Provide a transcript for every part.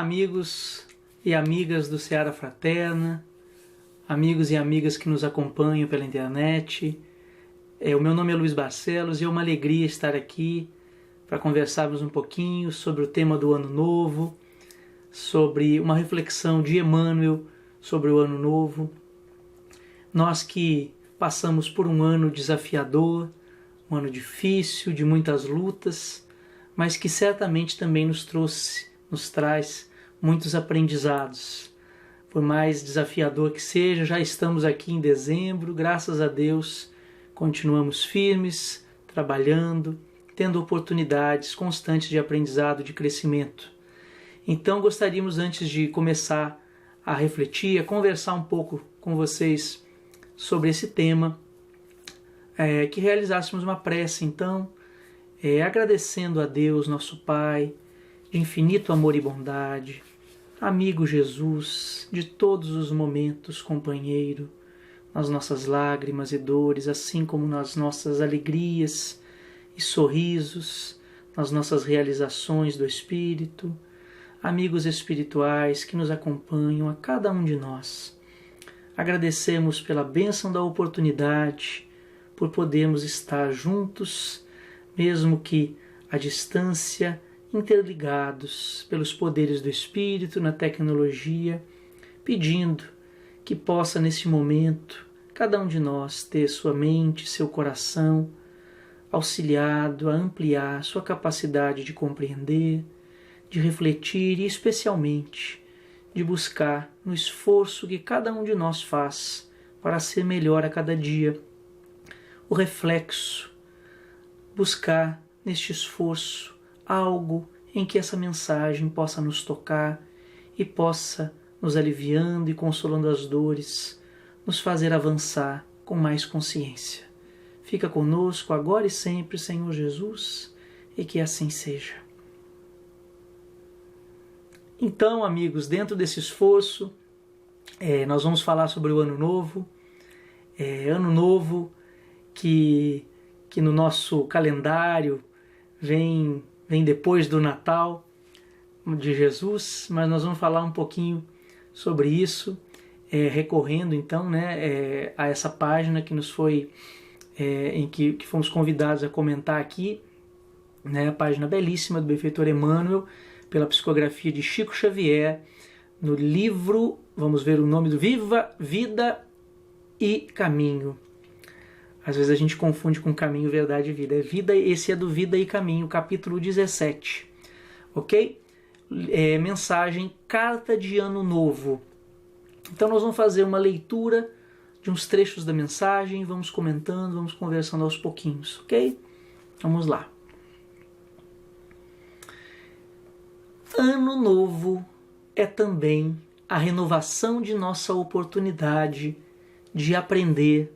Olá, amigos e amigas do Seara Fraterna, amigos e amigas que nos acompanham pela internet. O meu nome é Luiz Barcelos e é uma alegria estar aqui para conversarmos um pouquinho sobre o tema do Ano Novo, sobre uma reflexão de Emmanuel sobre o Ano Novo. Nós que passamos por um ano desafiador, um ano difícil, de muitas lutas, mas que certamente também nos traz muitos aprendizados. Por mais desafiador que seja, já estamos aqui em dezembro, graças a Deus, continuamos firmes, trabalhando, tendo oportunidades constantes de aprendizado, de crescimento. Então gostaríamos, antes de começar a refletir, a conversar um pouco com vocês sobre esse tema, que realizássemos uma prece, então, agradecendo a Deus, nosso Pai, de infinito amor e bondade, amigo Jesus, de todos os momentos, companheiro, nas nossas lágrimas e dores, assim como nas nossas alegrias e sorrisos, nas nossas realizações do Espírito, amigos espirituais que nos acompanham a cada um de nós. Agradecemos pela bênção da oportunidade, por podermos estar juntos, mesmo que à distância, interligados pelos poderes do Espírito, na tecnologia, pedindo que possa nesse momento cada um de nós ter sua mente, seu coração auxiliado a ampliar sua capacidade de compreender, de refletir e especialmente de buscar no esforço que cada um de nós faz para ser melhor a cada dia, o reflexo, buscar neste esforço algo em que essa mensagem possa nos tocar e possa, nos aliviando e consolando as dores, nos fazer avançar com mais consciência. Fica conosco agora e sempre, Senhor Jesus, e que assim seja. Então, amigos, dentro desse esforço, nós vamos falar sobre o Ano Novo. Ano Novo que no nosso calendário vem depois do Natal de Jesus, mas nós vamos falar um pouquinho sobre isso, recorrendo então, a essa página que nos foi, em que fomos convidados a comentar aqui, a página belíssima do benfeitor Emmanuel, pela psicografia de Chico Xavier, no livro, vamos ver o nome do Vida e Caminho. Às vezes a gente confunde com Caminho, Verdade e Vida. Esse é do Vida e Caminho, capítulo 17. Ok? Mensagem, Carta de Ano Novo. Então nós vamos fazer uma leitura de uns trechos da mensagem, vamos comentando, vamos conversando aos pouquinhos. Ok? Vamos lá. Ano Novo é também a renovação de nossa oportunidade de aprender,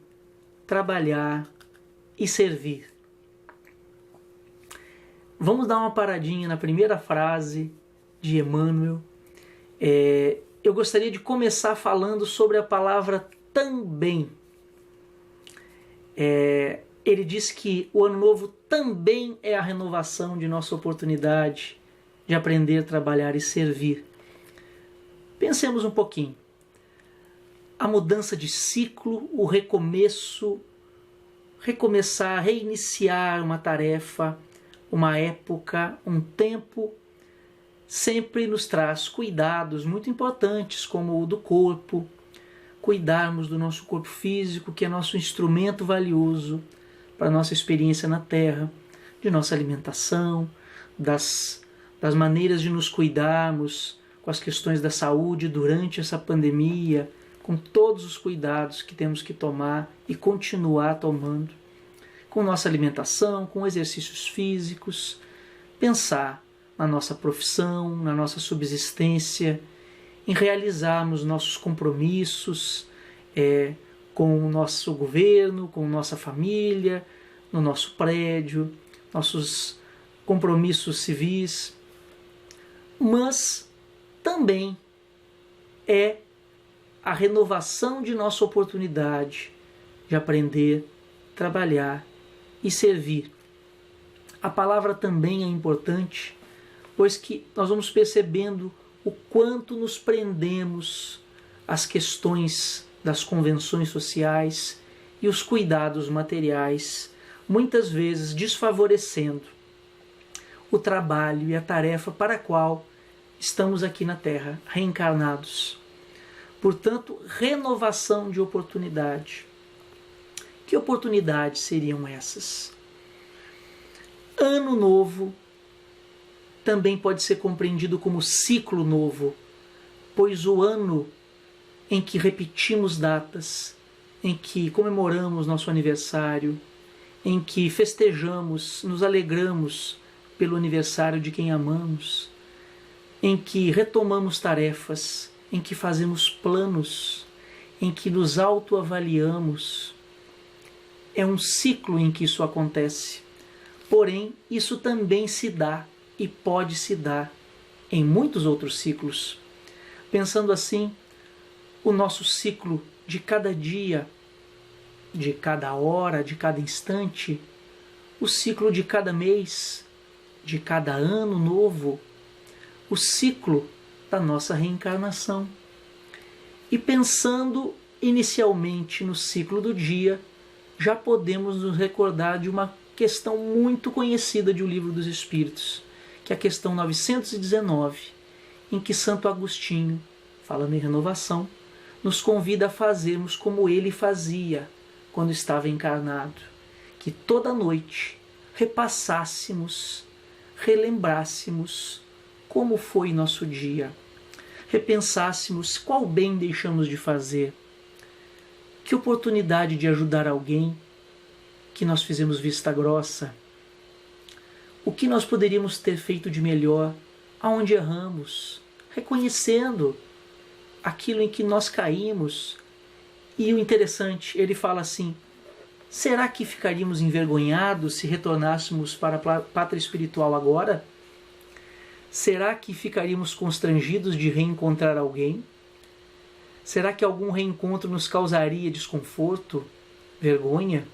trabalhar e servir. Vamos dar uma paradinha na primeira frase de Emmanuel. Eu gostaria de começar falando sobre a palavra também. Ele diz que o Ano Novo também é a renovação de nossa oportunidade de aprender, trabalhar e servir. Pensemos um pouquinho. A mudança de ciclo, o recomeço, recomeçar, reiniciar uma tarefa, uma época, um tempo, sempre nos traz cuidados muito importantes, como o do corpo, cuidarmos do nosso corpo físico, que é nosso instrumento valioso para a nossa experiência na Terra, de nossa alimentação, das maneiras de nos cuidarmos com as questões da saúde durante essa pandemia, com todos os cuidados que temos que tomar e continuar tomando, com nossa alimentação, com exercícios físicos, pensar na nossa profissão, na nossa subsistência, em realizarmos nossos compromissos com o nosso governo, com nossa família, no nosso prédio, nossos compromissos civis, mas também é a renovação de nossa oportunidade de aprender, trabalhar e servir. A palavra também é importante, pois que nós vamos percebendo o quanto nos prendemos às questões das convenções sociais e os cuidados materiais, muitas vezes desfavorecendo o trabalho e a tarefa para a qual estamos aqui na Terra, reencarnados. Portanto, renovação de oportunidade. Que oportunidades seriam essas? Ano novo também pode ser compreendido como ciclo novo, pois o ano em que repetimos datas, em que comemoramos nosso aniversário, em que festejamos, nos alegramos pelo aniversário de quem amamos, em que retomamos tarefas, em que fazemos planos, em que nos autoavaliamos. É um ciclo em que isso acontece. Porém, isso também se dá e pode se dar em muitos outros ciclos. Pensando assim, o nosso ciclo de cada dia, de cada hora, de cada instante, o ciclo de cada mês, de cada ano novo, o ciclo da nossa reencarnação. E pensando inicialmente no ciclo do dia, já podemos nos recordar de uma questão muito conhecida de O Livro dos Espíritos, que é a questão 919, em que Santo Agostinho, falando em renovação, nos convida a fazermos como ele fazia quando estava encarnado, que toda noite repassássemos, relembrássemos como foi nosso dia, repensássemos qual bem deixamos de fazer, que oportunidade de ajudar alguém que nós fizemos vista grossa, o que nós poderíamos ter feito de melhor, aonde erramos, reconhecendo aquilo em que nós caímos. E o interessante, ele fala assim: será que ficaríamos envergonhados se retornássemos para a pátria espiritual agora? Será que ficaríamos constrangidos de reencontrar alguém? Será que algum reencontro nos causaria desconforto, vergonha?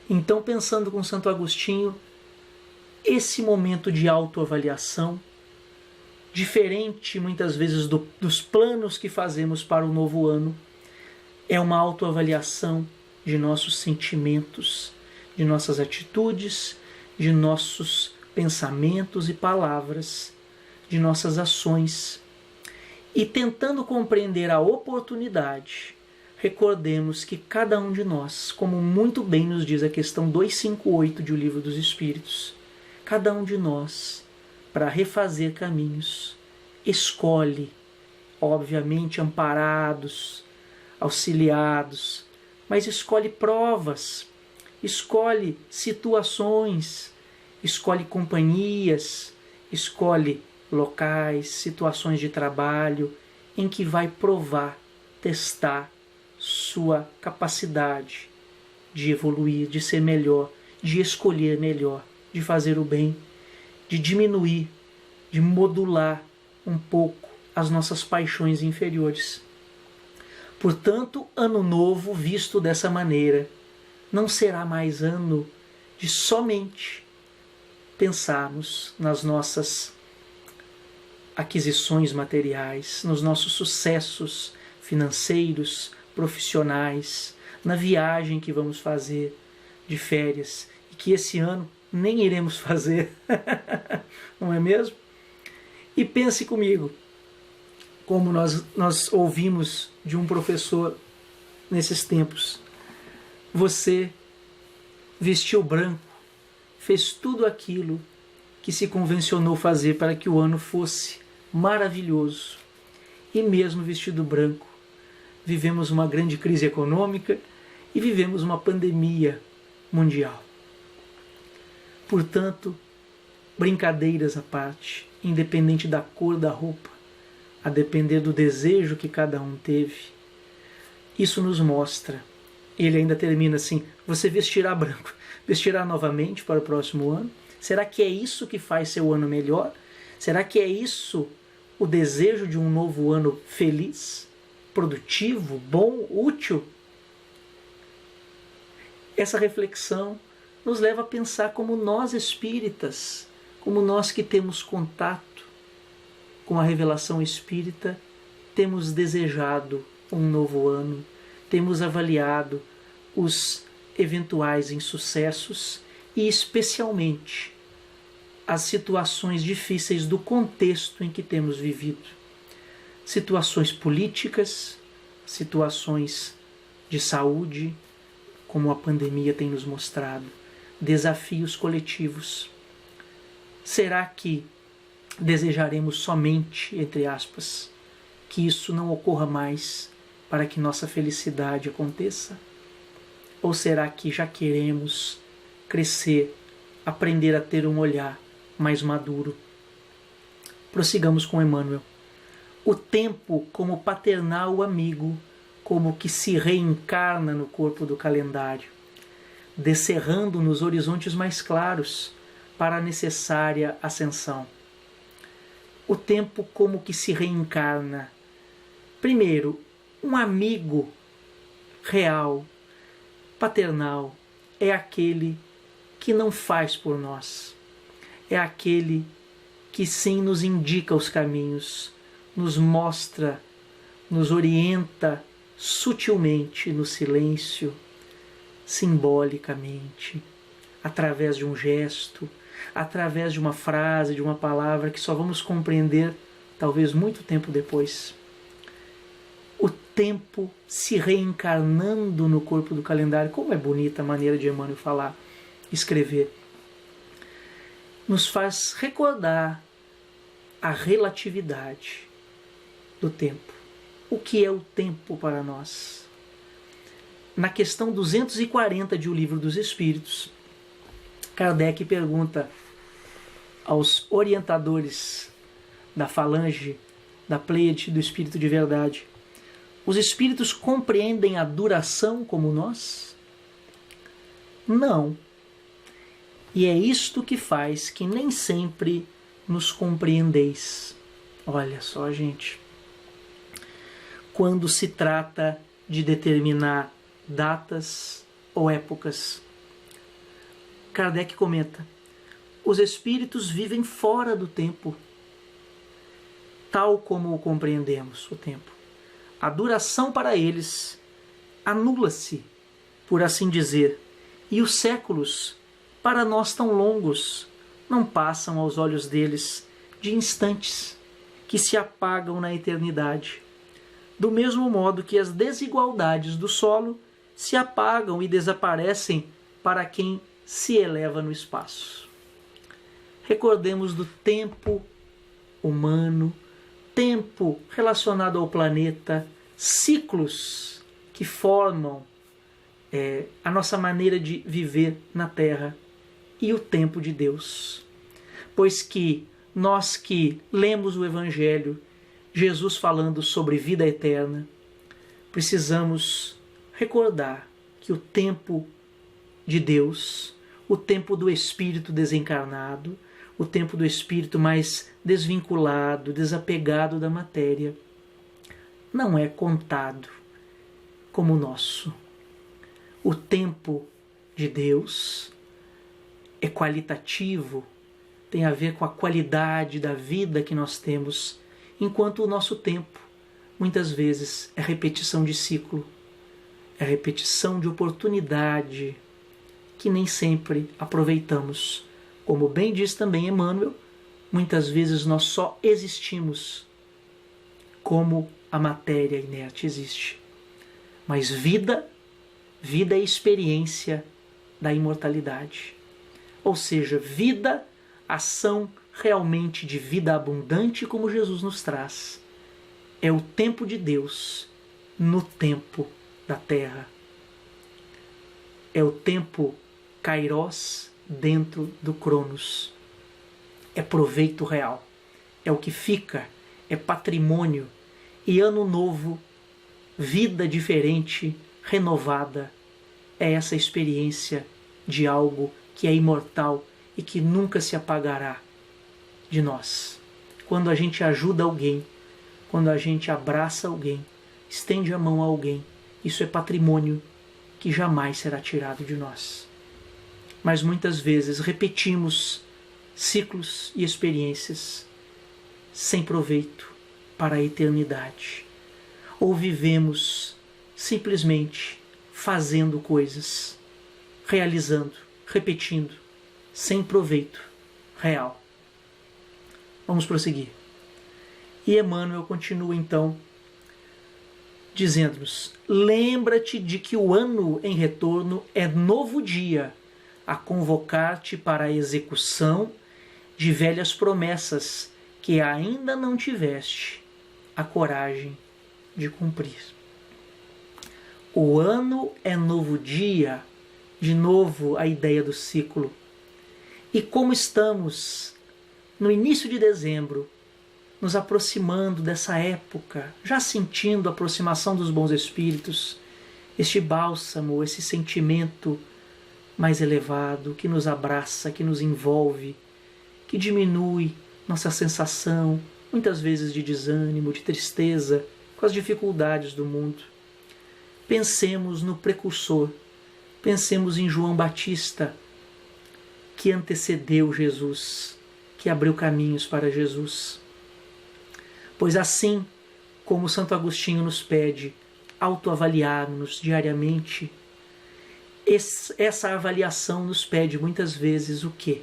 Então, pensando com Santo Agostinho, esse momento de autoavaliação, diferente muitas vezes dos planos que fazemos para o novo ano, é uma autoavaliação de nossos sentimentos, de nossas atitudes, de nossos pensamentos e palavras, de nossas ações. E tentando compreender a oportunidade, recordemos que cada um de nós, como muito bem nos diz a questão 258 de O Livro dos Espíritos, cada um de nós, para refazer caminhos, escolhe, obviamente amparados, auxiliados, mas escolhe provas, escolhe situações, escolhe companhias, escolhe locais, situações de trabalho em que vai provar, testar sua capacidade de evoluir, de ser melhor, de escolher melhor, de fazer o bem, de diminuir, de modular um pouco as nossas paixões inferiores. Portanto, ano novo visto dessa maneira não será mais ano de somente pensarmos nas nossas aquisições materiais, nos nossos sucessos financeiros, profissionais, na viagem que vamos fazer de férias e que esse ano nem iremos fazer, não é mesmo? E pense comigo, como nós ouvimos de um professor nesses tempos, você vestiu branco, fez tudo aquilo que se convencionou fazer para que o ano fosse maravilhoso. E mesmo vestido branco, vivemos uma grande crise econômica e vivemos uma pandemia mundial. Portanto, brincadeiras à parte, independente da cor da roupa, a depender do desejo que cada um teve, isso nos mostra. Ele ainda termina assim: você vestirá branco, vestirá novamente para o próximo ano? Será que é isso que faz seu ano melhor? Será que é isso o desejo de um novo ano feliz, produtivo, bom, útil? Essa reflexão nos leva a pensar como nós espíritas, como nós que temos contato com a revelação espírita, temos desejado um novo ano, temos avaliado os eventuais insucessos e, especialmente, as situações difíceis do contexto em que temos vivido. Situações políticas, situações de saúde, como a pandemia tem nos mostrado, desafios coletivos. Será que desejaremos somente, entre aspas, que isso não ocorra mais para que nossa felicidade aconteça? Ou será que já queremos crescer, aprender a ter um olhar mais maduro? Prossigamos com Emmanuel. O tempo como paternal amigo, como que se reencarna no corpo do calendário, descerrando nos horizontes mais claros para a necessária ascensão. O tempo como que se reencarna. Primeiro, um amigo real, paternal, é aquele que não faz por nós. É aquele que sim nos indica os caminhos, nos mostra, nos orienta sutilmente no silêncio, simbolicamente, através de um gesto, através de uma frase, de uma palavra que só vamos compreender talvez muito tempo depois. O tempo se reencarnando no corpo do calendário. Como é bonita a maneira de Emmanuel falar, escrever. Nos faz recordar a relatividade do tempo. O que é o tempo para nós? Na questão 240 de O Livro dos Espíritos, Kardec pergunta aos orientadores da falange, da Pleiade do Espírito de Verdade: os espíritos compreendem a duração como nós? Não. E é isto que faz que nem sempre nos compreendeis. Olha só, gente. Quando se trata de determinar datas ou épocas, Kardec comenta: os espíritos vivem fora do tempo, tal como o compreendemos, o tempo. A duração para eles anula-se, por assim dizer, e os séculos, para nós tão longos, não passam aos olhos deles de instantes que se apagam na eternidade, do mesmo modo que as desigualdades do solo se apagam e desaparecem para quem se eleva no espaço. Recordemos do tempo humano, tempo relacionado ao planeta, ciclos que formam a nossa maneira de viver na Terra, e o tempo de Deus. Pois que nós que lemos o Evangelho, Jesus falando sobre vida eterna, precisamos recordar que o tempo de Deus, o tempo do Espírito desencarnado, o tempo do Espírito mais desvinculado, desapegado da matéria, não é contado como o nosso. O tempo de Deus é qualitativo, tem a ver com a qualidade da vida que nós temos, enquanto o nosso tempo, muitas vezes, é repetição de ciclo, é repetição de oportunidade que nem sempre aproveitamos. Como bem diz também Emmanuel, muitas vezes nós só existimos como a matéria inerte existe. Mas vida é experiência da imortalidade. Ou seja, vida, ação realmente de vida abundante como Jesus nos traz. É o tempo de Deus no tempo da Terra. É o tempo Kairos dentro do Cronos. É proveito real. É o que fica, é patrimônio. E ano novo, vida diferente, renovada, é essa experiência de algo que é imortal e que nunca se apagará de nós. Quando a gente ajuda alguém, quando a gente abraça alguém, estende a mão a alguém, isso é patrimônio que jamais será tirado de nós. Mas muitas vezes repetimos ciclos e experiências sem proveito para a eternidade. Ou vivemos simplesmente fazendo coisas, realizando, repetindo, sem proveito real. Vamos prosseguir. E Emmanuel continua então dizendo-nos: lembra-te de que o ano em retorno é novo dia a convocar-te para a execução de velhas promessas que ainda não tiveste a coragem de cumprir. O ano é novo dia, de novo a ideia do ciclo. E como estamos no início de dezembro, nos aproximando dessa época, já sentindo a aproximação dos bons espíritos, este bálsamo, esse sentimento mais elevado que nos abraça, que nos envolve, que diminui nossa sensação, muitas vezes de desânimo, de tristeza, com as dificuldades do mundo. Pensemos no precursor, pensemos em João Batista, que antecedeu Jesus, que abriu caminhos para Jesus. Pois assim como Santo Agostinho nos pede autoavaliarmos diariamente, essa avaliação nos pede muitas vezes o quê?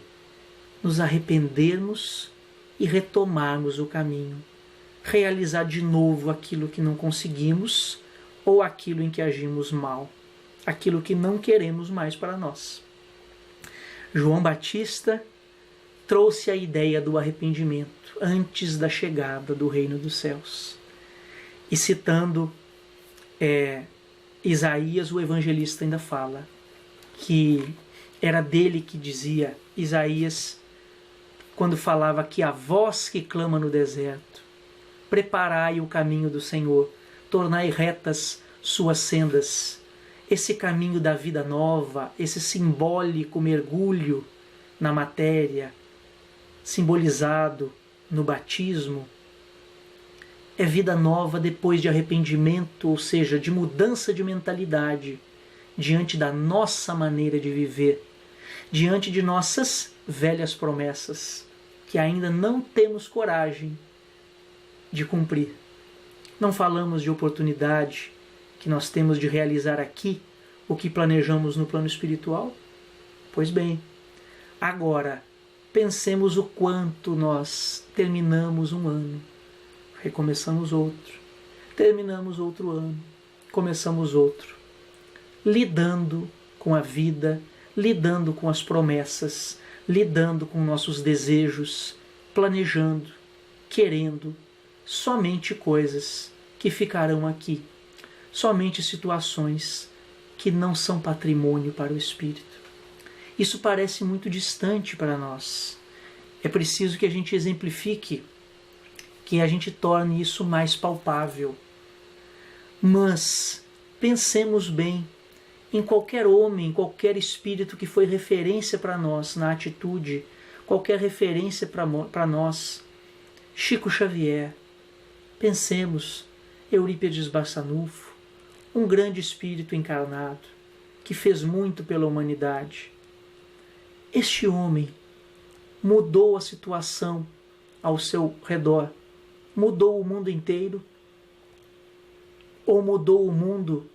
Nos arrependermos e retomarmos o caminho, realizar de novo aquilo que não conseguimos ou aquilo em que agimos mal, aquilo que não queremos mais para nós. João Batista trouxe a ideia do arrependimento antes da chegada do reino dos céus. E citando Isaías, o evangelista ainda fala que era dele que dizia Isaías, quando falava que a voz que clama no deserto, preparai o caminho do Senhor, tornai retas suas sendas. Esse caminho da vida nova, esse simbólico mergulho na matéria, simbolizado no batismo, é vida nova depois de arrependimento, ou seja, de mudança de mentalidade diante da nossa maneira de viver, diante de nossas velhas promessas, que ainda não temos coragem de cumprir. Não falamos de oportunidade que nós temos de realizar aqui o que planejamos no plano espiritual? Pois bem, agora pensemos o quanto nós terminamos um ano, recomeçamos outro, terminamos outro ano, começamos outro, lidando com a vida, lidando com as promessas, lidando com nossos desejos, planejando, querendo somente coisas que ficarão aqui, somente situações que não são patrimônio para o espírito. Isso parece muito distante para nós. É preciso que a gente exemplifique, que a gente torne isso mais palpável. Mas pensemos bem em qualquer homem, qualquer espírito que foi referência para nós na atitude, qualquer referência para nós. Chico Xavier, pensemos, Eurípides Barçanufo, um grande espírito encarnado, que fez muito pela humanidade. Este homem mudou a situação ao seu redor, mudou o mundo inteiro, ou mudou o mundo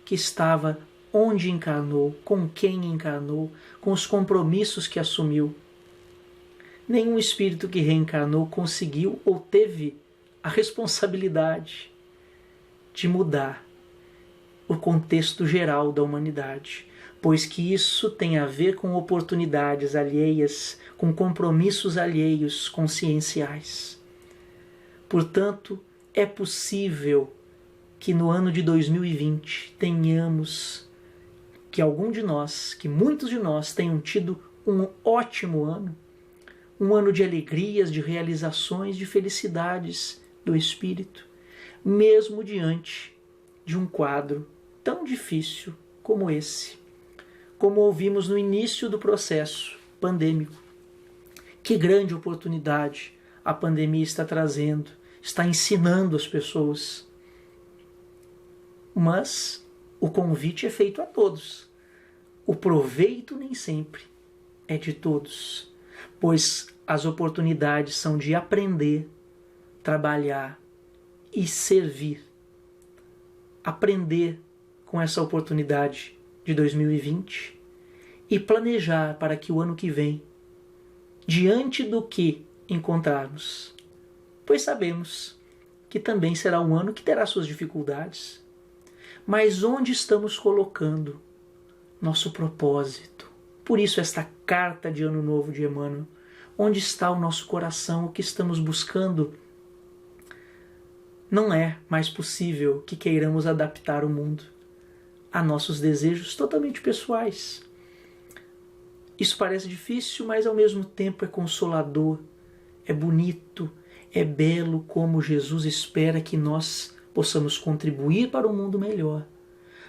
que estava onde encarnou, com quem encarnou, com os compromissos que assumiu. Nenhum espírito que reencarnou conseguiu ou teve a responsabilidade de mudar o contexto geral da humanidade, pois que isso tem a ver com oportunidades alheias, com compromissos alheios conscienciais. Portanto, é possível que no ano de 2020 tenhamos, que algum de nós, que muitos de nós tenham tido um ótimo ano, um ano de alegrias, de realizações, de felicidades do espírito, mesmo diante de um quadro tão difícil como esse, como ouvimos no início do processo pandêmico. Que grande oportunidade a pandemia está trazendo, está ensinando as pessoas. Mas o convite é feito a todos. O proveito nem sempre é de todos, pois as oportunidades são de aprender trabalhar e servir, aprender com essa oportunidade de 2020 e planejar para que o ano que vem, diante do que encontrarmos, pois sabemos que também será um ano que terá suas dificuldades, mas onde estamos colocando nosso propósito? Por isso esta carta de Ano Novo de Emmanuel. Onde está o nosso coração, o que estamos buscando? Não é mais possível que queiramos adaptar o mundo a nossos desejos totalmente pessoais. Isso parece difícil, mas ao mesmo tempo é consolador, é bonito, é belo como Jesus espera que nós possamos contribuir para um mundo melhor,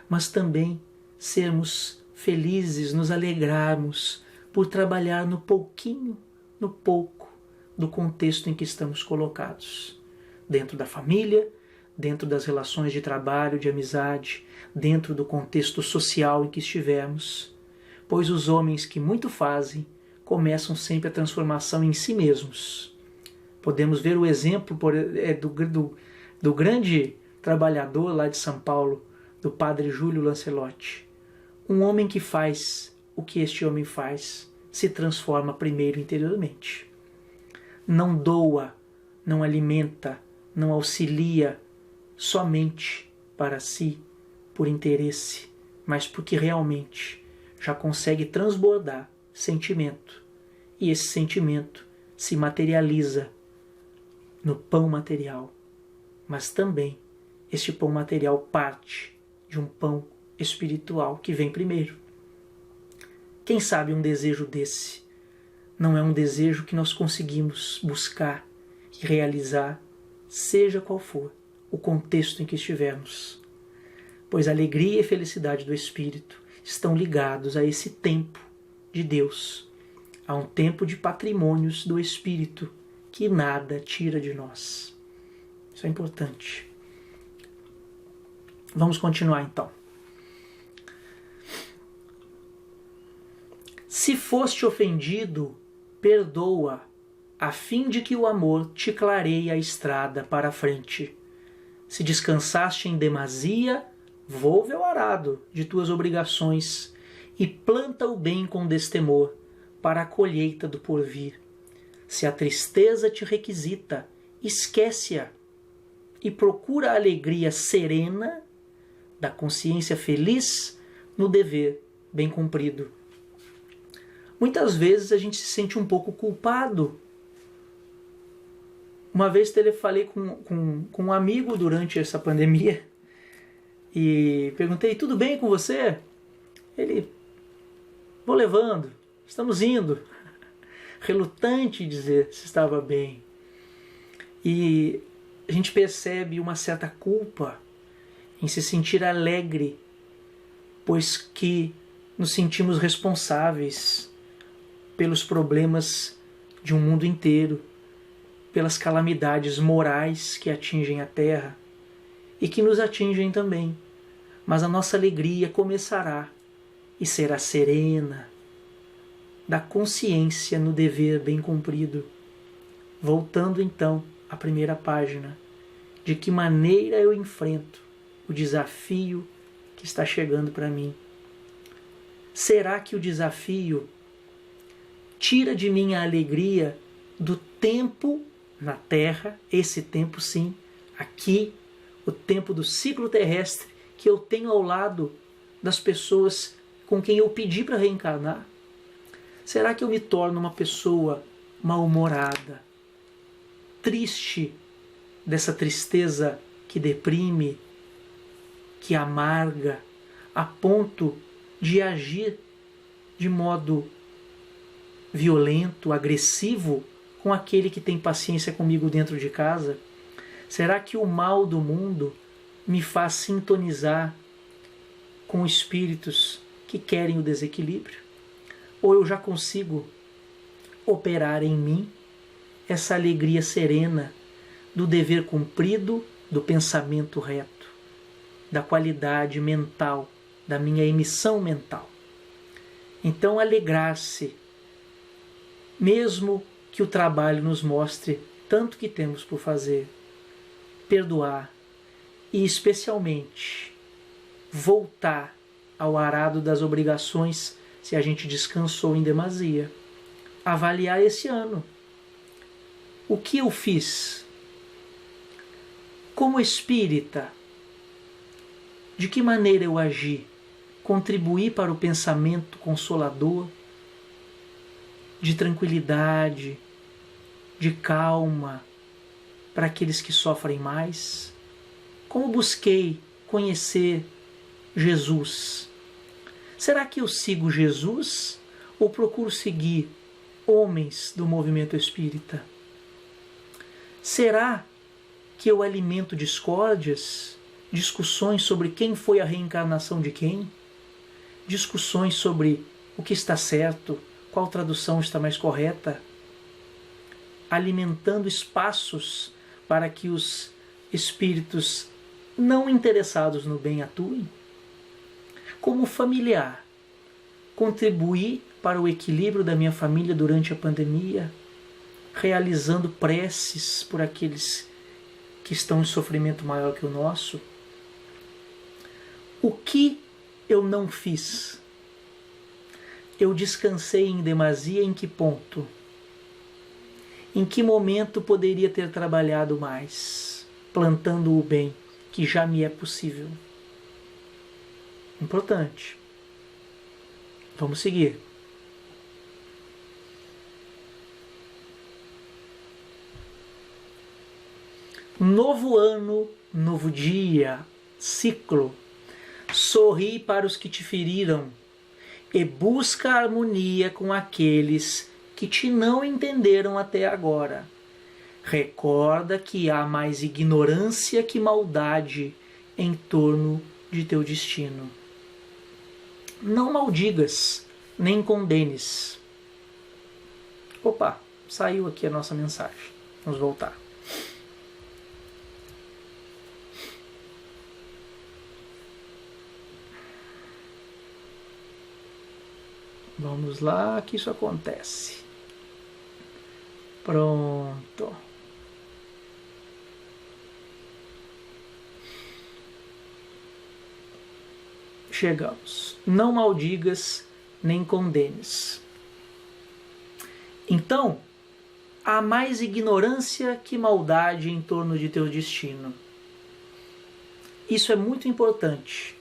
mas também sermos felizes, nos alegrarmos por trabalhar no pouquinho, no pouco do contexto em que estamos colocados. Dentro da família, dentro das relações de trabalho, de amizade, dentro do contexto social em que estivermos. Pois os homens que muito fazem começam sempre a transformação em si mesmos. Podemos ver o exemplo do grande trabalhador lá de São Paulo, do padre Júlio Lancelotti. Um homem que faz o que este homem faz se transforma primeiro interiormente. Não doa, não alimenta, não auxilia somente para si, por interesse, mas porque realmente já consegue transbordar sentimento. E esse sentimento se materializa no pão material. Mas também este pão material parte de um pão espiritual que vem primeiro. Quem sabe um desejo desse não é um desejo que nós conseguimos buscar e realizar, seja qual for o contexto em que estivermos. Pois a alegria e felicidade do Espírito estão ligados a esse tempo de Deus, a um tempo de patrimônios do Espírito que nada tira de nós. Isso é importante. Vamos continuar então. Se foste ofendido, perdoa, a fim de que o amor te clareie a estrada para a frente. Se descansaste em demasia, volve ao arado de tuas obrigações e planta o bem com destemor para a colheita do porvir. Se a tristeza te requisita, esquece-a e procura a alegria serena da consciência feliz no dever bem cumprido. Muitas vezes a gente se sente um pouco culpado. Uma vez falei com um amigo durante essa pandemia e perguntei, tudo bem com você? Ele, vou levando, estamos indo. Relutante em dizer se estava bem. E a gente percebe uma certa culpa em se sentir alegre, pois que nos sentimos responsáveis pelos problemas de um mundo inteiro, pelas calamidades morais que atingem a Terra e que nos atingem também. Mas a nossa alegria começará e será serena, da consciência no dever bem cumprido. Voltando então à primeira página, de que maneira eu enfrento o desafio que está chegando para mim. Será que o desafio tira de mim a alegria do tempo na Terra, esse tempo sim, aqui, o tempo do ciclo terrestre que eu tenho ao lado das pessoas com quem eu pedi para reencarnar? Será que eu me torno uma pessoa mal-humorada, triste, dessa tristeza que deprime, que amarga, a ponto de agir de modo violento, agressivo com aquele que tem paciência comigo dentro de casa? Será que o mal do mundo me faz sintonizar com espíritos que querem o desequilíbrio? Ou eu já consigo operar em mim essa alegria serena do dever cumprido, do pensamento reto, da qualidade mental, da minha emissão mental? Então, alegrar-se, mesmo que o trabalho nos mostre tanto que temos por fazer, perdoar e, especialmente, voltar ao arado das obrigações se a gente descansou em demasia. Avaliar esse ano. O que eu fiz? Como espírita, de que maneira eu agi? Contribuí para o pensamento consolador, de tranquilidade, de calma para aqueles que sofrem mais? Como busquei conhecer Jesus? Será que eu sigo Jesus ou procuro seguir homens do movimento espírita? Será que eu alimento discórdias, discussões sobre quem foi a reencarnação de quem? Discussões sobre o que está certo, qual tradução está mais correta? Alimentando espaços para que os espíritos não interessados no bem atuem? Como familiar, contribuir para o equilíbrio da minha família durante a pandemia, realizando preces por aqueles que estão em sofrimento maior que o nosso? O que eu não fiz? Eu descansei em demasia em que ponto? Em que momento poderia ter trabalhado mais, plantando o bem, que já me é possível? Importante. Vamos seguir. Novo ano, novo dia, ciclo. Sorri para os que te feriram e busca a harmonia com aqueles que te não entenderam até agora. Recorda que há mais ignorância que maldade em torno de teu destino. Não maldigas, nem condenes. Opa, saiu aqui a nossa mensagem. Vamos voltar. Vamos lá, que isso acontece. Pronto. Chegamos. Não maldigas nem condenes. Então, há mais ignorância que maldade em torno de teu destino. Isso é muito importante,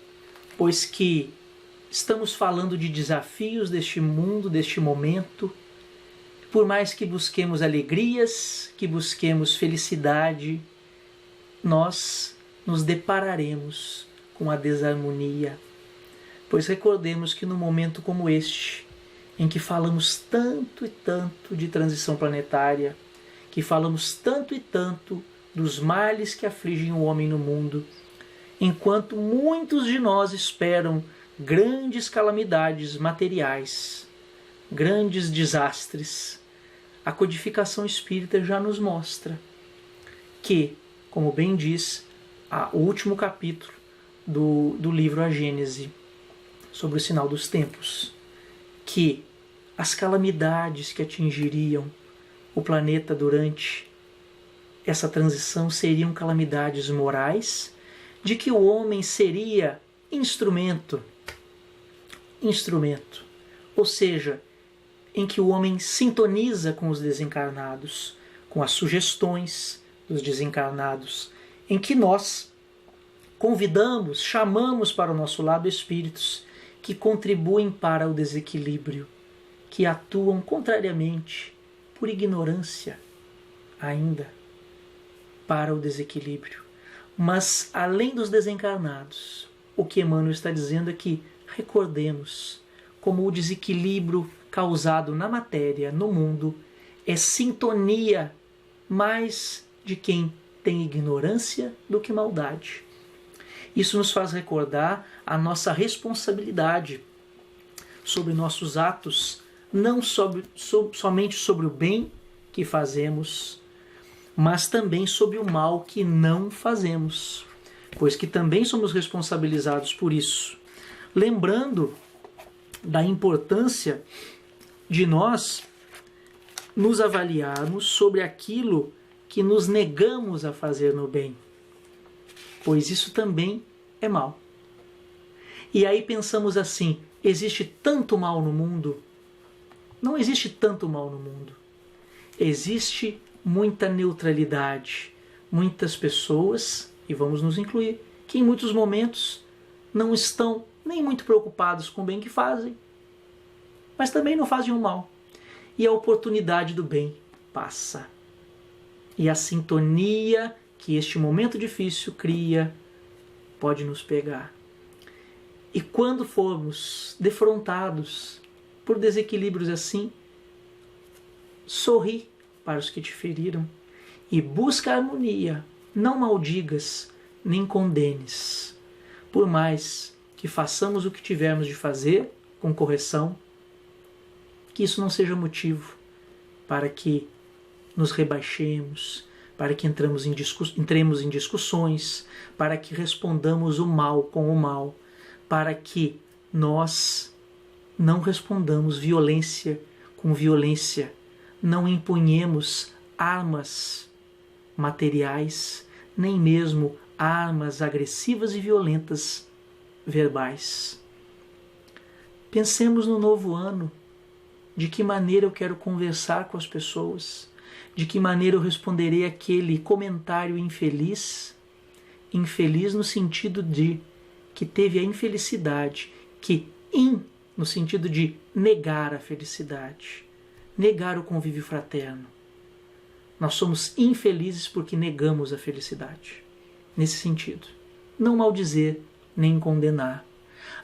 pois que estamos falando de desafios deste mundo, deste momento. Por mais que busquemos alegrias, que busquemos felicidade, nós nos depararemos com a desarmonia. Pois recordemos que no momento como este, em que falamos tanto e tanto de transição planetária, que falamos tanto e tanto dos males que afligem o homem no mundo, enquanto muitos de nós esperam grandes calamidades materiais, grandes desastres, a codificação espírita já nos mostra que, como bem diz o último capítulo do livro A Gênese, sobre o sinal dos tempos, que as calamidades que atingiriam o planeta durante essa transição seriam calamidades morais, de que o homem seria instrumento, ou seja, em que o homem sintoniza com os desencarnados, com as sugestões dos desencarnados, em que nós convidamos, chamamos para o nosso lado espíritos que contribuem para o desequilíbrio, que atuam contrariamente, por ignorância ainda, para o desequilíbrio. Mas, além dos desencarnados, o que Emmanuel está dizendo é que recordemos como o desequilíbrio causado na matéria, no mundo, é sintonia mais de quem tem ignorância do que maldade. Isso nos faz recordar a nossa responsabilidade sobre nossos atos, não somente sobre o bem que fazemos, mas também sobre o mal que não fazemos, pois que também somos responsabilizados por isso. Lembrando da importância de nós nos avaliarmos sobre aquilo que nos negamos a fazer no bem, pois isso também é mal. E aí pensamos assim, existe tanto mal no mundo? Não existe tanto mal no mundo. Existe muita neutralidade, muitas pessoas, e vamos nos incluir, que em muitos momentos não estão nem muito preocupados com o bem que fazem, mas também não fazem o mal. E a oportunidade do bem passa. E a sintonia que este momento difícil cria pode nos pegar. E quando formos defrontados por desequilíbrios assim, sorri para os que te feriram e busca a harmonia. Não maldigas, nem condenes. Por mais que façamos o que tivermos de fazer, com correção, que isso não seja motivo para que nos rebaixemos, para que entremos em discussões, para que respondamos o mal com o mal, para que nós não respondamos violência com violência, não empunhemos armas materiais, nem mesmo armas agressivas e violentas verbais. Pensemos no novo ano, de que maneira eu quero conversar com as pessoas, de que maneira eu responderei aquele comentário infeliz, infeliz no sentido de que teve a infelicidade, no sentido de negar a felicidade, negar o convívio fraterno. Nós somos infelizes porque negamos a felicidade. Nesse sentido, não maldizer nem condenar.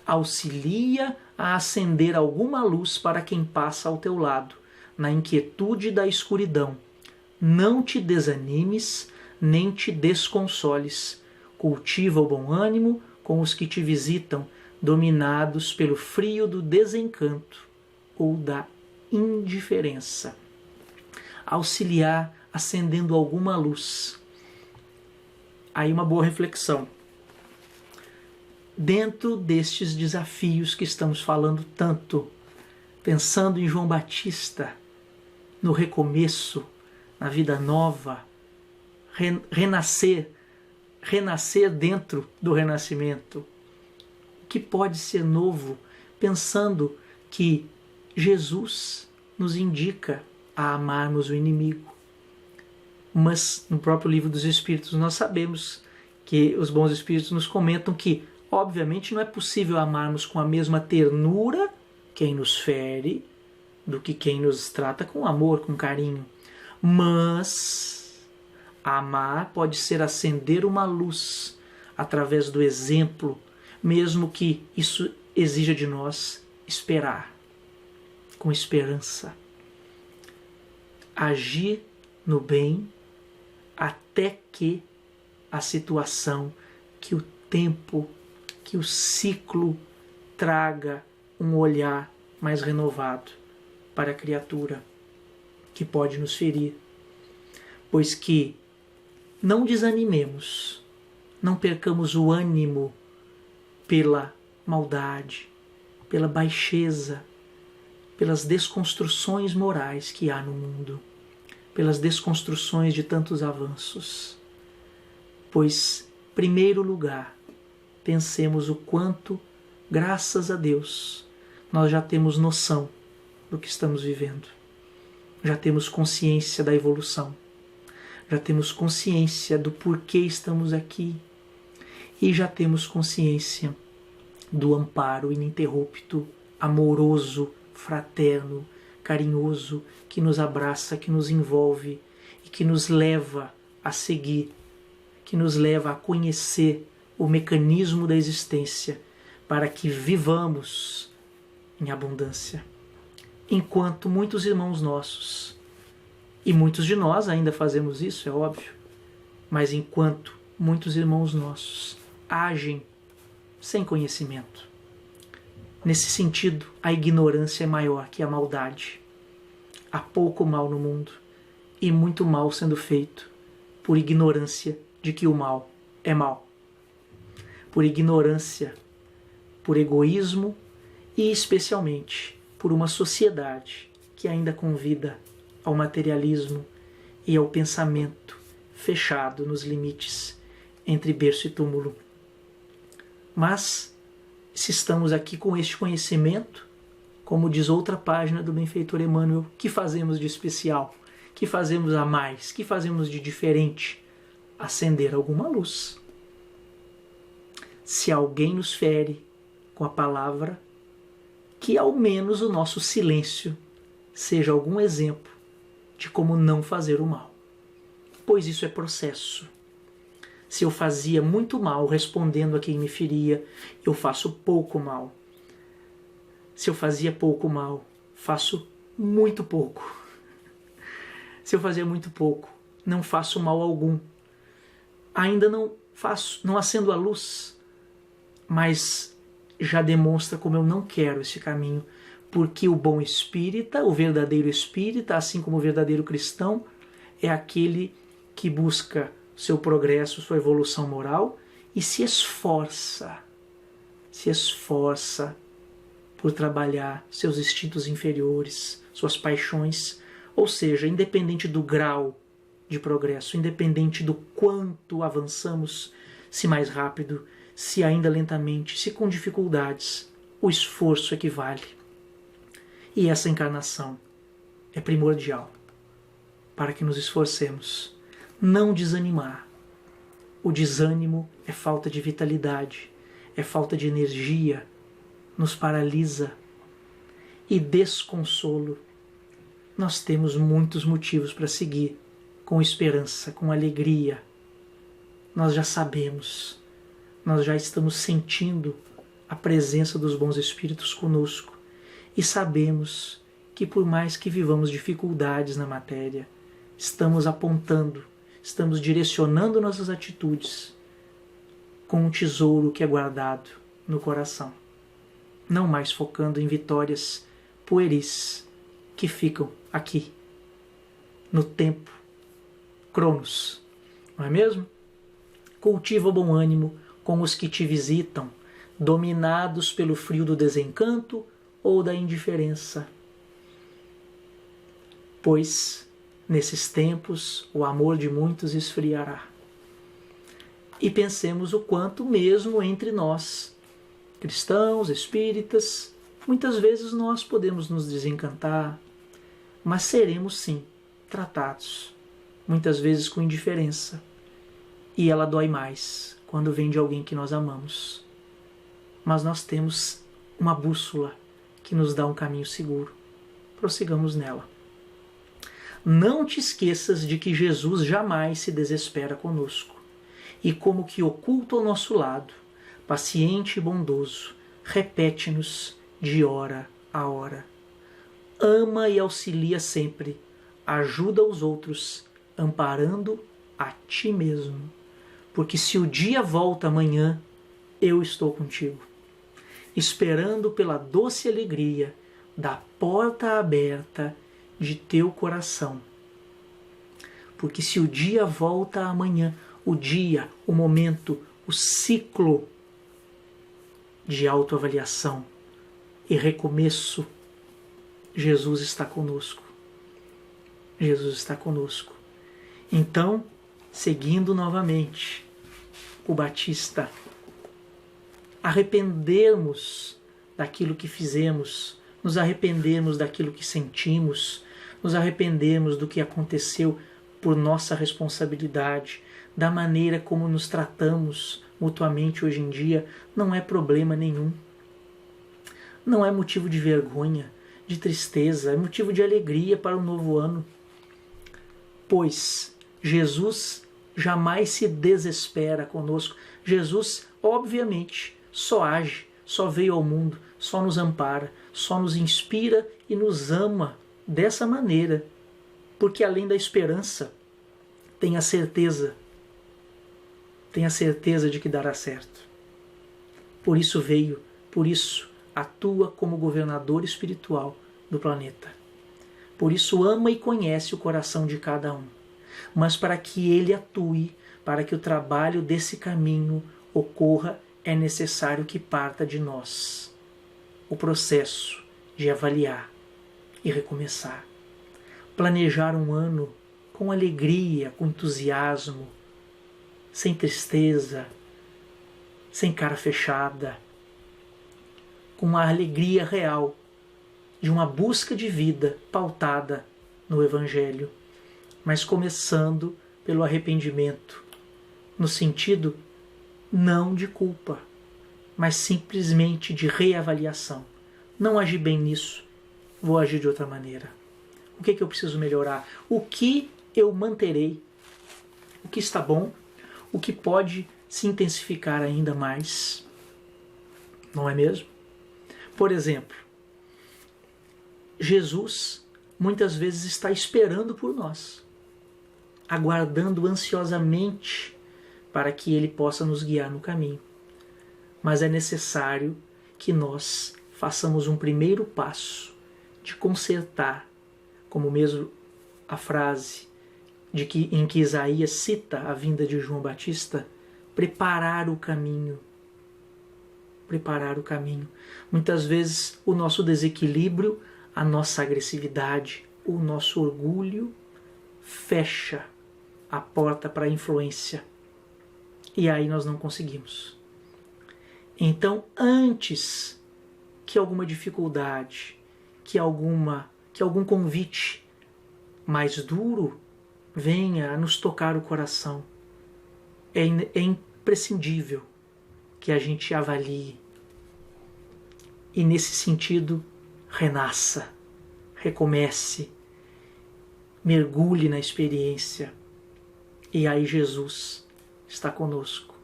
Auxilia a acender alguma luz para quem passa ao teu lado, na inquietude da escuridão. Não te desanimes, nem te desconsoles. Cultiva o bom ânimo com os que te visitam, dominados pelo frio do desencanto ou da indiferença. Auxiliar acendendo alguma luz. Aí uma boa reflexão. Dentro destes desafios que estamos falando tanto, pensando em João Batista, no recomeço, na vida nova, renascer dentro do renascimento, o que pode ser novo, pensando que Jesus nos indica a amarmos o inimigo. Mas no próprio livro dos Espíritos nós sabemos que os bons Espíritos nos comentam que obviamente não é possível amarmos com a mesma ternura quem nos fere do que quem nos trata com amor, com carinho. Mas amar pode ser acender uma luz através do exemplo, mesmo que isso exija de nós esperar, com esperança. Agir no bem até que a situação, que o tempo, que o ciclo traga um olhar mais renovado para a criatura que pode nos ferir. Pois que não desanimemos, não percamos o ânimo pela maldade, pela baixeza, pelas desconstruções morais que há no mundo, pelas desconstruções de tantos avanços. Pois, em primeiro lugar, pensemos o quanto, graças a Deus, nós já temos noção do que estamos vivendo. Já temos consciência da evolução. Já temos consciência do porquê estamos aqui. E já temos consciência do amparo ininterrupto, amoroso, fraterno, carinhoso, que nos abraça, que nos envolve e que nos leva a seguir, que nos leva a conhecer o mecanismo da existência para que vivamos em abundância. Enquanto muitos irmãos nossos, e muitos de nós ainda fazemos isso, é óbvio, mas enquanto muitos irmãos nossos agem sem conhecimento, nesse sentido, a ignorância é maior que a maldade. Há pouco mal no mundo e muito mal sendo feito por ignorância de que o mal é mal. Por ignorância, por egoísmo e especialmente por uma sociedade que ainda convida ao materialismo e ao pensamento fechado nos limites entre berço e túmulo. Mas, se estamos aqui com este conhecimento, como diz outra página do benfeitor Emmanuel, que fazemos de especial? Que fazemos a mais? Que fazemos de diferente? Acender alguma luz. Se alguém nos fere com a palavra, que ao menos o nosso silêncio seja algum exemplo de como não fazer o mal. Pois isso é processo. Se eu fazia muito mal respondendo a quem me feria, eu faço pouco mal. Se eu fazia pouco mal, faço muito pouco. Se eu fazia muito pouco, não faço mal algum. Ainda não acendo a luz, mas já demonstra como eu não quero esse caminho, porque o bom espírita, o verdadeiro espírita, assim como o verdadeiro cristão, é aquele que busca seu progresso, sua evolução moral e se esforça por trabalhar seus instintos inferiores, suas paixões, ou seja, independente do grau de progresso, independente do quanto avançamos, se mais rápido, se ainda lentamente, se com dificuldades, o esforço equivale. E essa encarnação é primordial para que nos esforcemos. Não desanimar. O desânimo é falta de vitalidade, é falta de energia, nos paralisa. E desconsolo. Nós temos muitos motivos para seguir com esperança, com alegria. Nós já sabemos, nós já estamos sentindo a presença dos bons espíritos conosco e sabemos que por mais que vivamos dificuldades na matéria, estamos apontando, estamos direcionando nossas atitudes com um tesouro que é guardado no coração, não mais focando em vitórias pueris que ficam aqui, no tempo, Cronos, não é mesmo? Cultiva o bom ânimo com os que te visitam, dominados pelo frio do desencanto ou da indiferença. Pois, nesses tempos, o amor de muitos esfriará. E pensemos o quanto mesmo entre nós, cristãos, espíritas, muitas vezes nós podemos nos desencantar, mas seremos sim tratados, muitas vezes com indiferença. E ela dói mais quando vem de alguém que nós amamos. Mas nós temos uma bússola que nos dá um caminho seguro. Prossigamos nela. Não te esqueças de que Jesus jamais se desespera conosco. E como que oculto ao nosso lado, paciente e bondoso, repete-nos de hora a hora. Ama e auxilia sempre, ajuda os outros, amparando a ti mesmo. Porque se o dia volta amanhã, eu estou contigo, esperando pela doce alegria da porta aberta de teu coração. Porque se o dia volta amanhã, o dia, o momento, o ciclo de autoavaliação e recomeço, Jesus está conosco. Jesus está conosco. Então, seguindo novamente o Batista, arrependermos daquilo que fizemos, nos arrependermos daquilo que sentimos, nos arrependermos do que aconteceu por nossa responsabilidade, da maneira como nos tratamos mutuamente hoje em dia, não é problema nenhum. Não é motivo de vergonha, de tristeza, é motivo de alegria para o novo ano. Pois Jesus jamais se desespera conosco. Jesus, obviamente, só age, só veio ao mundo, só nos ampara, só nos inspira e nos ama dessa maneira. Porque além da esperança, tenha certeza de que dará certo. Por isso veio, por isso atua como governador espiritual do planeta. Por isso ama e conhece o coração de cada um. Mas para que ele atue, para que o trabalho desse caminho ocorra, é necessário que parta de nós o processo de avaliar e recomeçar. Planejar um ano com alegria, com entusiasmo, sem tristeza, sem cara fechada, com uma alegria real de uma busca de vida pautada no Evangelho, mas começando pelo arrependimento, no sentido não de culpa, mas simplesmente de reavaliação. Não agi bem nisso, vou agir de outra maneira. O que eu preciso melhorar? O que eu manterei? O que está bom? O que pode se intensificar ainda mais? Não é mesmo? Por exemplo, Jesus muitas vezes está esperando por nós, aguardando ansiosamente para que Ele possa nos guiar no caminho. Mas é necessário que nós façamos um primeiro passo de consertar, como mesmo a frase em que Isaías cita a vinda de João Batista, preparar o caminho. Preparar o caminho. Muitas vezes o nosso desequilíbrio, a nossa agressividade, o nosso orgulho fecha a porta para a influência. E aí nós não conseguimos. Então, antes que alguma dificuldade, que algum convite mais duro venha a nos tocar o coração, é imprescindível que a gente avalie e, nesse sentido, renasça, recomece, mergulhe na experiência. E aí Jesus está conosco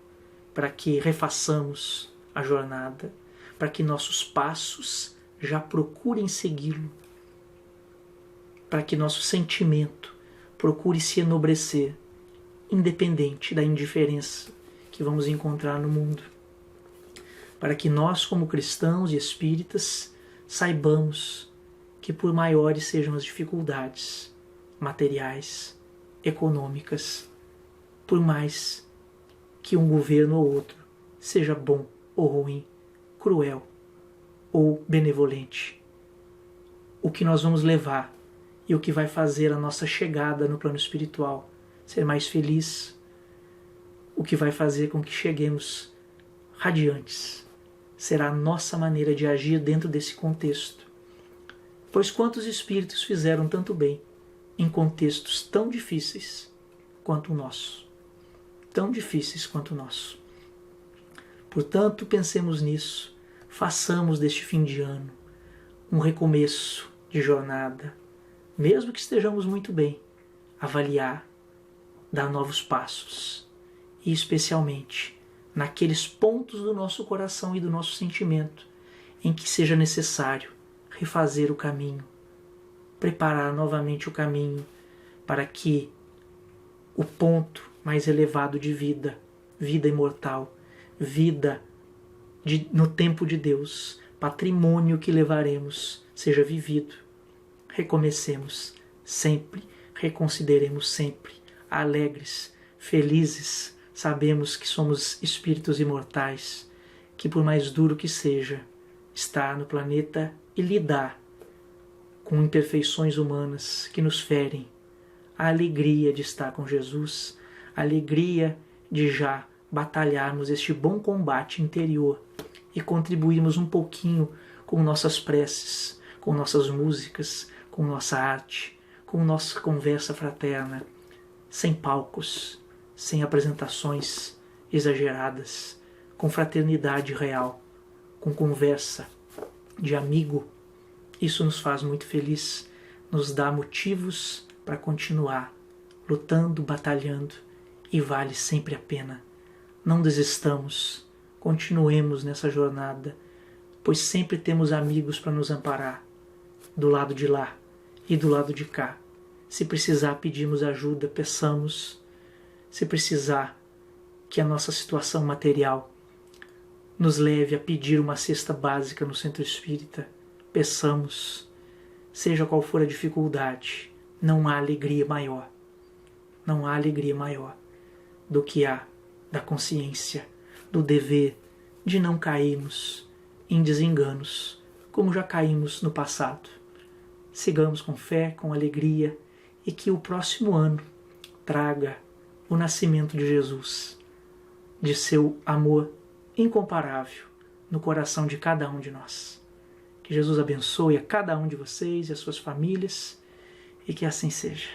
para que refaçamos a jornada, para que nossos passos já procurem segui-lo, para que nosso sentimento procure se enobrecer, independente da indiferença que vamos encontrar no mundo, para que nós, como cristãos e espíritas, saibamos que, por maiores sejam as dificuldades materiais, econômicas, por mais que um governo ou outro seja bom ou ruim, cruel ou benevolente, o que nós vamos levar e o que vai fazer a nossa chegada no plano espiritual ser mais feliz, o que vai fazer com que cheguemos radiantes, será a nossa maneira de agir dentro desse contexto. Pois quantos espíritos fizeram tanto bem em contextos tão difíceis quanto o nosso? Tão difíceis quanto o nosso. Portanto, pensemos nisso, façamos deste fim de ano um recomeço de jornada, mesmo que estejamos muito bem, avaliar, dar novos passos e, especialmente, naqueles pontos do nosso coração e do nosso sentimento em que seja necessário refazer o caminho, preparar novamente o caminho para que o ponto mais elevado de vida, vida imortal, vida no tempo de Deus, patrimônio que levaremos, seja vivido. Recomecemos sempre, reconsideremos sempre, alegres, felizes, sabemos que somos espíritos imortais, que por mais duro que seja, estar no planeta e lidar com imperfeições humanas que nos ferem, a alegria de estar com Jesus, a alegria de já batalharmos este bom combate interior e contribuirmos um pouquinho com nossas preces, com nossas músicas, com nossa arte, com nossa conversa fraterna, sem palcos, sem apresentações exageradas, com fraternidade real, com conversa de amigo. Isso nos faz muito feliz, nos dá motivos para continuar lutando, batalhando, e vale sempre a pena. Não desistamos, continuemos nessa jornada, pois sempre temos amigos para nos amparar, do lado de lá e do lado de cá. Se precisar, pedimos ajuda, peçamos. Se precisar que a nossa situação material nos leve a pedir uma cesta básica no centro espírita, peçamos. Seja qual for a dificuldade, não há alegria maior. Não há alegria maior do que a da consciência, do dever de não cairmos em desenganos, como já caímos no passado. Sigamos com fé, com alegria e que o próximo ano traga o nascimento de Jesus, de seu amor incomparável no coração de cada um de nós. Que Jesus abençoe a cada um de vocês e as suas famílias e que assim seja.